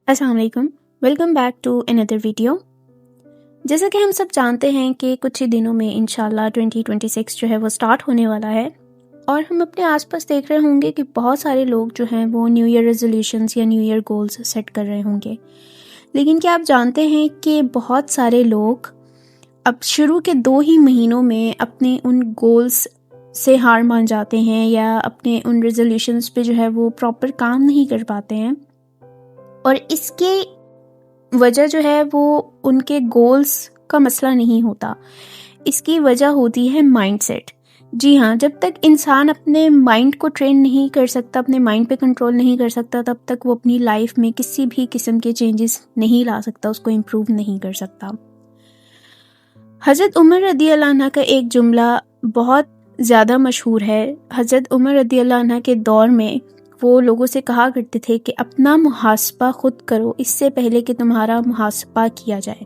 السلام علیکم، welcome back to another video. جیسا کہ ہم سب جانتے ہیں کہ کچھ ہی دنوں میں انشاءاللہ 2026 جو ہے وہ سٹارٹ ہونے والا ہے، اور ہم اپنے آس پاس دیکھ رہے ہوں گے کہ بہت سارے لوگ جو ہیں وہ نیو ایئر ریزولیوشنز یا نیو ایئر گولز سیٹ کر رہے ہوں گے۔ لیکن کیا آپ جانتے ہیں کہ بہت سارے لوگ اب شروع کے 2 ہی مہینوں میں اپنے ان گولز سے ہار مان جاتے ہیں یا اپنے ان ریزولیوشنز پہ جو ہے وہ پراپر کام نہیں کر پاتے ہیں، اور اس کے وجہ جو ہے وہ ان کے گولز کا مسئلہ نہیں ہوتا، اس کی وجہ ہوتی ہے مائنڈ سیٹ۔ جی ہاں، جب تک انسان اپنے مائنڈ کو ٹرین نہیں کر سکتا، اپنے مائنڈ پہ کنٹرول نہیں کر سکتا، تب تک وہ اپنی لائف میں کسی بھی قسم کے چینجز نہیں لا سکتا، اس کو امپروو نہیں کر سکتا۔ حضرت عمر رضی اللہ عنہ کا ایک جملہ بہت زیادہ مشہور ہے۔ حضرت عمر رضی اللہ عنہ کے دور میں وہ لوگوں سے کہا کرتے تھے کہ اپنا محاسبہ خود کرو اس سے پہلے کہ تمہارا محاسبہ کیا جائے۔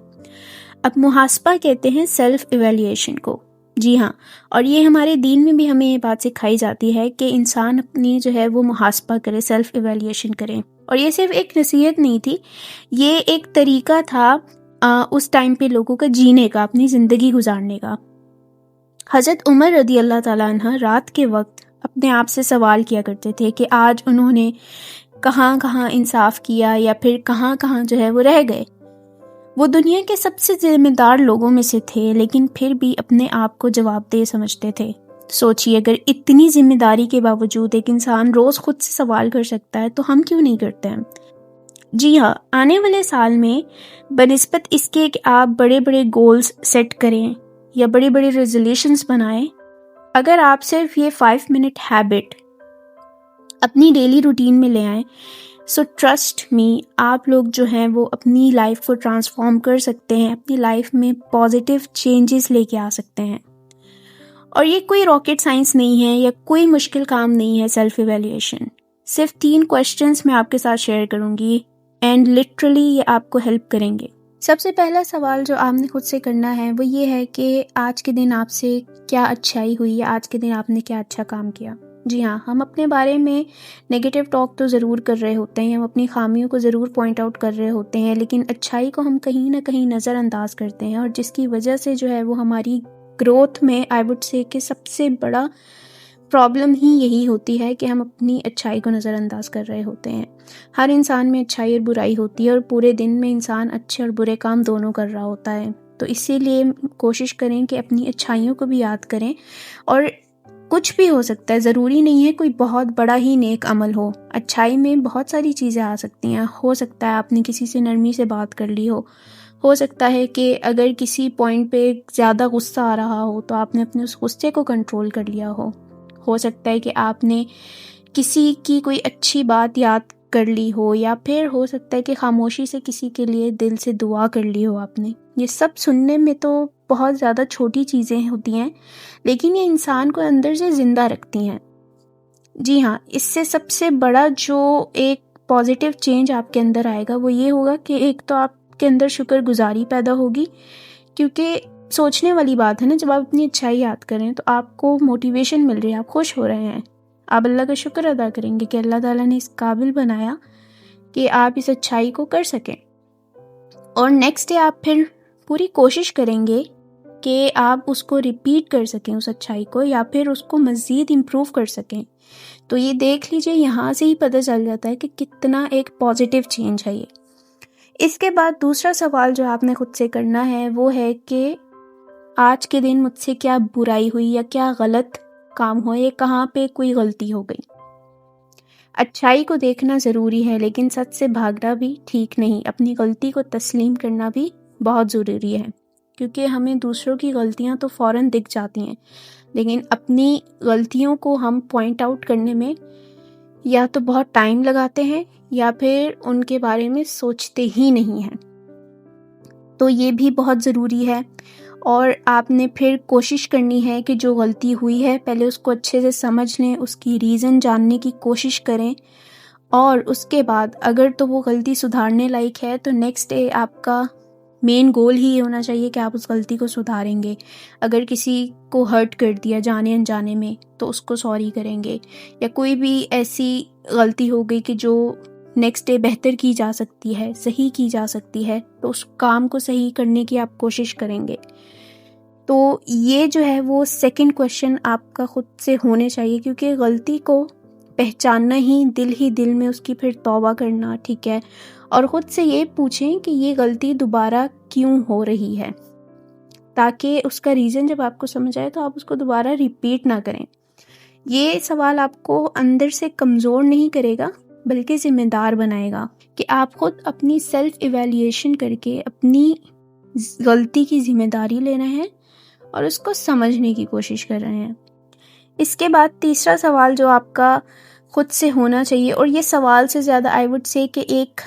اب محاسبہ کہتے ہیں سیلف ایویلیویشن کو۔ جی ہاں، اور یہ ہمارے دین میں بھی ہمیں یہ بات سکھائی جاتی ہے کہ انسان اپنی جو ہے وہ محاسبہ کرے، سیلف ایویلیویشن کرے۔ اور یہ صرف ایک نصیحت نہیں تھی، یہ ایک طریقہ تھا اس ٹائم پہ لوگوں کا جینے کا، اپنی زندگی گزارنے کا۔ حضرت عمر رضی اللہ تعالیٰ عنہ رات کے وقت اپنے آپ سے سوال کیا کرتے تھے کہ آج انہوں نے کہاں کہاں انصاف کیا یا پھر کہاں کہاں جو ہے وہ رہ گئے۔ وہ دنیا کے سب سے ذمہ دار لوگوں میں سے تھے، لیکن پھر بھی اپنے آپ کو جواب دہ سمجھتے تھے۔ سوچیے، اگر اتنی ذمہ داری کے باوجود ایک انسان روز خود سے سوال کر سکتا ہے تو ہم کیوں نہیں کرتے ہیں؟ جی ہاں، آنے والے سال میں بنسبت اس کے کہ آپ بڑے بڑے گولز سیٹ کریں یا بڑے بڑے ریزولیوشنز بنائیں، اگر آپ صرف یہ 5 منٹ ہیبٹ اپنی ڈیلی روٹین میں لے آئیں، سو ٹرسٹ می، آپ لوگ جو ہیں وہ اپنی لائف کو ٹرانسفارم کر سکتے ہیں، اپنی لائف میں پازیٹیو چینجز لے کے آ سکتے ہیں۔ اور یہ کوئی راکٹ سائنس نہیں ہے یا کوئی مشکل کام نہیں ہے۔ سیلف ایویلیویشن صرف 3 کوسچنز میں آپ کے ساتھ شیئر کروں گی، اینڈ لٹرلی یہ آپ کو ہیلپ کریں گے۔ سب سے پہلا سوال جو آپ نے خود سے کرنا ہے وہ یہ ہے کہ آج کے دن آپ سے کیا اچھائی ہوئی، یا آج کے دن آپ نے کیا اچھا کام کیا۔ جی ہاں، ہم اپنے بارے میں نیگیٹو ٹاک تو ضرور کر رہے ہوتے ہیں، ہم اپنی خامیوں کو ضرور پوائنٹ آؤٹ کر رہے ہوتے ہیں، لیکن اچھائی کو ہم کہیں نہ کہیں نظر انداز کرتے ہیں، اور جس کی وجہ سے جو ہے وہ ہماری گروتھ میں آئی وڈ سے کہ سب سے بڑا پرابلم ہی یہی ہوتی ہے کہ ہم اپنی اچھائی کو نظر انداز کر رہے ہوتے ہیں۔ ہر انسان میں اچھائی اور برائی ہوتی ہے، اور پورے دن میں انسان اچھے اور برے کام دونوں کر رہا ہوتا ہے، تو اسی لیے کوشش کریں کہ اپنی اچھائیوں کو بھی یاد کریں۔ اور کچھ بھی ہو سکتا ہے، ضروری نہیں ہے کوئی بہت بڑا ہی نیک عمل ہو، اچھائی میں بہت ساری چیزیں آ سکتی ہیں۔ ہو سکتا ہے آپ نے کسی سے نرمی سے بات کر لی ہو سکتا ہے کہ اگر کسی پوائنٹ پہ زیادہ غصہ آ رہا ہو تو آپ نے اپنے اس غصے کو کنٹرول کر لیا ہو سکتا ہے کہ آپ نے کسی کی کوئی اچھی بات یاد کر لی ہو، یا پھر ہو سکتا ہے کہ خاموشی سے کسی کے لیے دل سے دعا کر لی ہو آپ نے۔ یہ سب سننے میں تو بہت زیادہ چھوٹی چیزیں ہوتی ہیں، لیکن یہ انسان کو اندر سے زندہ رکھتی ہیں۔ جی ہاں، اس سے سب سے بڑا جو ایک پازیٹیو چینج آپ کے اندر آئے گا وہ یہ ہوگا کہ ایک تو آپ کے اندر شکر گزاری پیدا ہوگی، کیونکہ سوچنے والی بات ہے نا، جب آپ اپنی اچھائی یاد کریں تو آپ کو موٹیویشن مل رہی ہے، آپ خوش ہو رہے ہیں، آپ اللہ کا شکر ادا کریں گے کہ اللہ تعالیٰ نے اس قابل بنایا کہ آپ اس اچھائی کو کر سکیں۔ اور نیکسٹ ڈے آپ پھر پوری کوشش کریں گے کہ آپ اس کو ریپیٹ کر سکیں، اس اچھائی کو، یا پھر اس کو مزید امپروو کر سکیں۔ تو یہ دیکھ لیجئے، یہاں سے ہی پتہ چل جاتا ہے کہ کتنا ایک پازیٹیو چینج ہے یہ۔ اس کے بعد دوسرا سوال جو آپ نے خود سے کرنا ہے وہ ہے کہ آج کے دن مجھ سے کیا برائی ہوئی یا کیا غلط کام ہوا، یا کہاں پہ کوئی غلطی ہو گئی۔ اچھائی کو دیکھنا ضروری ہے، لیکن سچ سے بھاگنا بھی ٹھیک نہیں۔ اپنی غلطی کو تسلیم کرنا بھی بہت ضروری ہے، کیونکہ ہمیں دوسروں کی غلطیاں تو فوراً دکھ جاتی ہیں، لیکن اپنی غلطیوں کو ہم پوائنٹ آؤٹ کرنے میں یا تو بہت ٹائم لگاتے ہیں یا پھر ان کے بارے میں سوچتے ہی نہیں ہیں۔ تو یہ بھی بہت ضروری ہے، اور آپ نے پھر کوشش کرنی ہے کہ جو غلطی ہوئی ہے پہلے اس کو اچھے سے سمجھ لیں، اس کی ریزن جاننے کی کوشش کریں، اور اس کے بعد اگر تو وہ غلطی سدھارنے لائق ہے تو نیکسٹ ڈے آپ کا مین گول ہی یہ ہونا چاہیے کہ آپ اس غلطی کو سدھاریں گے۔ اگر کسی کو ہرٹ کر دیا جانے انجانے میں تو اس کو سوری کریں گے، یا کوئی بھی ایسی غلطی ہو گئی کہ جو نیکسٹ ڈے بہتر کی جا سکتی ہے، صحیح کی جا سکتی ہے، تو اس کام کو صحیح کرنے کی آپ کوشش کریں گے۔ تو یہ جو ہے وہ سیکنڈ کویشچن آپ کا خود سے ہونے چاہیے، کیونکہ غلطی کو پہچاننا ہی دل میں اس کی پھر توبہ کرنا، ٹھیک ہے، اور خود سے یہ پوچھیں کہ یہ غلطی دوبارہ کیوں ہو رہی ہے، تاکہ اس کا ریزن جب آپ کو سمجھ آئے تو آپ اس کو دوبارہ ریپیٹ نہ کریں۔ یہ سوال آپ کو اندر سے کمزور نہیں کرے گا بلکہ ذمہ دار بنائے گا، کہ آپ خود اپنی سیلف ایویلیویشن کر کے اپنی غلطی کی ذمہ داری لینا ہے اور اس کو سمجھنے کی کوشش کر رہے ہیں۔ اس کے بعد تیسرا سوال جو آپ کا خود سے ہونا چاہیے، اور یہ سوال سے زیادہ آئی وڈ سے کہ ایک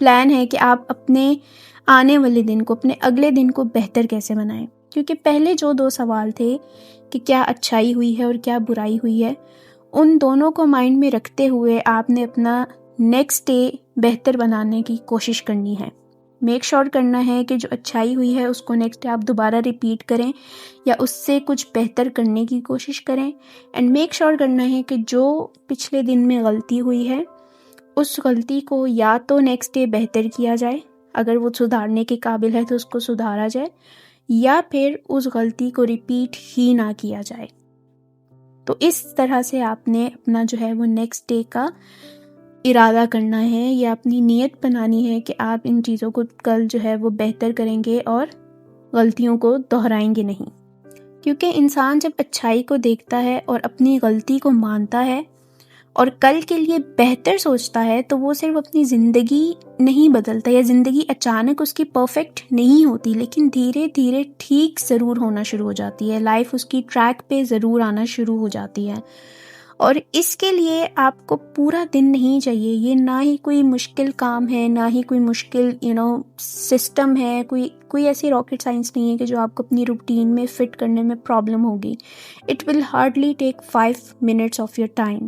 پلان ہے کہ آپ اپنے آنے والے دن کو، اپنے اگلے دن کو بہتر کیسے بنائیں، کیونکہ پہلے جو 2 سوال تھے کہ کیا اچھائی ہوئی ہے اور کیا برائی ہوئی ہے، ان دونوں کو مائنڈ میں رکھتے ہوئے آپ نے اپنا نیکسٹ ڈے بہتر بنانے کی کوشش کرنی ہے۔ میک شور کرنا ہے کہ جو اچھائی ہوئی ہے اس کو نیکسٹ ڈے آپ دوبارہ ریپیٹ کریں یا اس سے کچھ بہتر کرنے کی کوشش کریں، اینڈ میک شور کرنا ہے کہ جو پچھلے دن میں غلطی ہوئی ہے اس غلطی کو یا تو نیکسٹ ڈے بہتر کیا جائے، اگر وہ سدھارنے کے قابل ہے تو اس کو سدھارا جائے، یا پھر اس غلطی کو ریپیٹ ہی نہ کیا جائے۔ تو اس طرح سے آپ نے اپنا جو ہے وہ نیکسٹ ڈے کا ارادہ کرنا ہے یا اپنی نیت بنانی ہے کہ آپ ان چیزوں کو کل جو ہے وہ بہتر کریں گے اور غلطیوں کو دہرائیں گے نہیں، کیونکہ انسان جب اچھائی کو دیکھتا ہے اور اپنی غلطی کو مانتا ہے اور کل کے لیے بہتر سوچتا ہے تو وہ صرف اپنی زندگی نہیں بدلتا، یا زندگی اچانک اس کی پرفیکٹ نہیں ہوتی، لیکن دھیرے دھیرے ٹھیک ضرور ہونا شروع ہو جاتی ہے، لائف اس کی ٹریک پہ ضرور آنا شروع ہو جاتی ہے۔ اور اس کے لیے آپ کو پورا دن نہیں چاہیے، یہ نہ ہی کوئی مشکل کام ہے، نہ ہی کوئی مشکل سسٹم ہے، کوئی ایسی راکٹ سائنس نہیں ہے کہ جو آپ کو اپنی روٹین میں فٹ کرنے میں پرابلم ہوگی۔ It will hardly take 5 minutes of your time.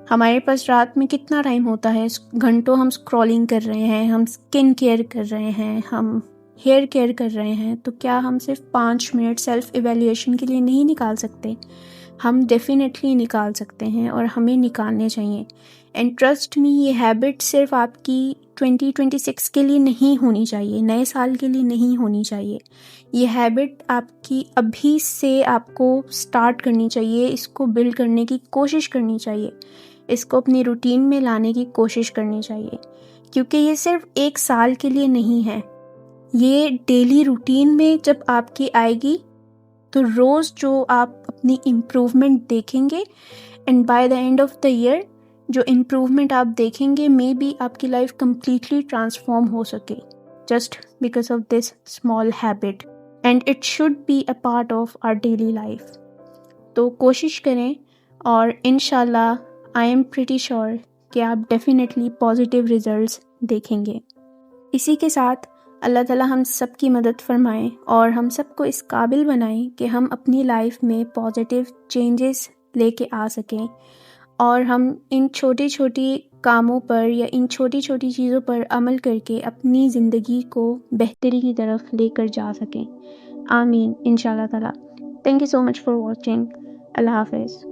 ہمارے پاس رات میں کتنا ٹائم ہوتا ہے، گھنٹوں ہم اسکرولنگ کر رہے ہیں، ہم اسکن کیئر کر رہے ہیں، ہم ہیئر کیئر کر رہے ہیں، تو کیا ہم صرف 5 منٹ سیلف ایویلیویشن کے لیے نہیں نکال سکتے؟ ہم ڈیفینیٹلی نکال سکتے ہیں اور ہمیں نکالنے چاہیے۔ اینڈ ٹرسٹ می، یہ ہیبٹ صرف آپ کی 2026 کے لیے نہیں ہونی چاہیے، نئے سال کے لیے نہیں ہونی چاہیے، یہ ہیبٹ آپ کی ابھی سے آپ کو سٹارٹ کرنی چاہیے، اس کو بلڈ کرنے کی کوشش کرنی چاہیے، اس کو اپنی روٹین میں لانے کی کوشش کرنی چاہیے، کیونکہ یہ صرف 1 سال کے لیے نہیں ہے، یہ ڈیلی روٹین میں جب آپ کی آئے گی تو روز جو آپ اپنی امپروومنٹ دیکھیں گے، and by the end of the year جو امپروومنٹ آپ دیکھیں گے، مے بی آپ کی لائف کمپلیٹلی ٹرانسفارم ہو سکے، just because of this small habit, and it should be a part of our daily life. تو کوشش کریں، اور انشاءاللہ آئی ایم پریٹی شیور کہ آپ ڈیفینیٹلی پازیٹیو ریزلٹس دیکھیں گے۔ اسی کے ساتھ اللہ تعالیٰ ہم سب کی مدد فرمائیں اور ہم سب کو اس قابل بنائیں کہ ہم اپنی لائف میں پازیٹیو چینجز لے کے آ سکیں، اور ہم ان چھوٹی چھوٹی کاموں پر یا ان چھوٹی چھوٹی چیزوں پر عمل کر کے اپنی زندگی کو بہتری کی طرف لے کر جا سکیں۔ آمین انشاءاللہ تعالیٰ۔ Thank you so much for watching. اللہ حافظ۔